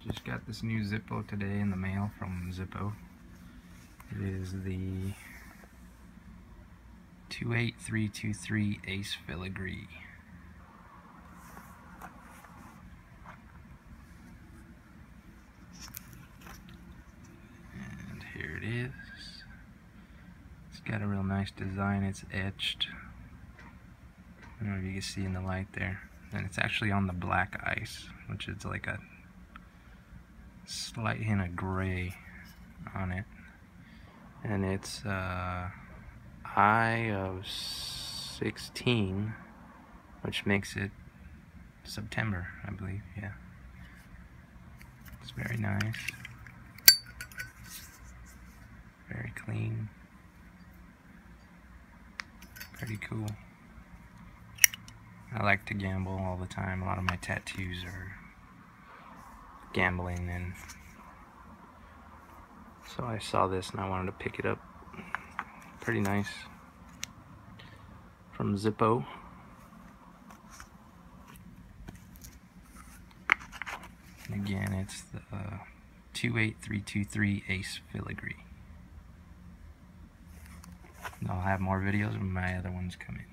Just got this new Zippo today in the mail from Zippo. It is the 28323 Ace Filigree. And here it is. It's got a real nice design. It's etched. I don't know if you can see in the light there. And it's actually on the black ice, which is like a slight hint of gray on it. And it's I of 16, which makes it September, I believe. Yeah, it's very nice, very clean, pretty cool. I like to gamble all the time. A lot of my tattoos are gambling, and so I saw this and I wanted to pick it up. Pretty nice. From Zippo. And again, it's the 28323 Ace Filigree. And I'll have more videos when my other ones come in.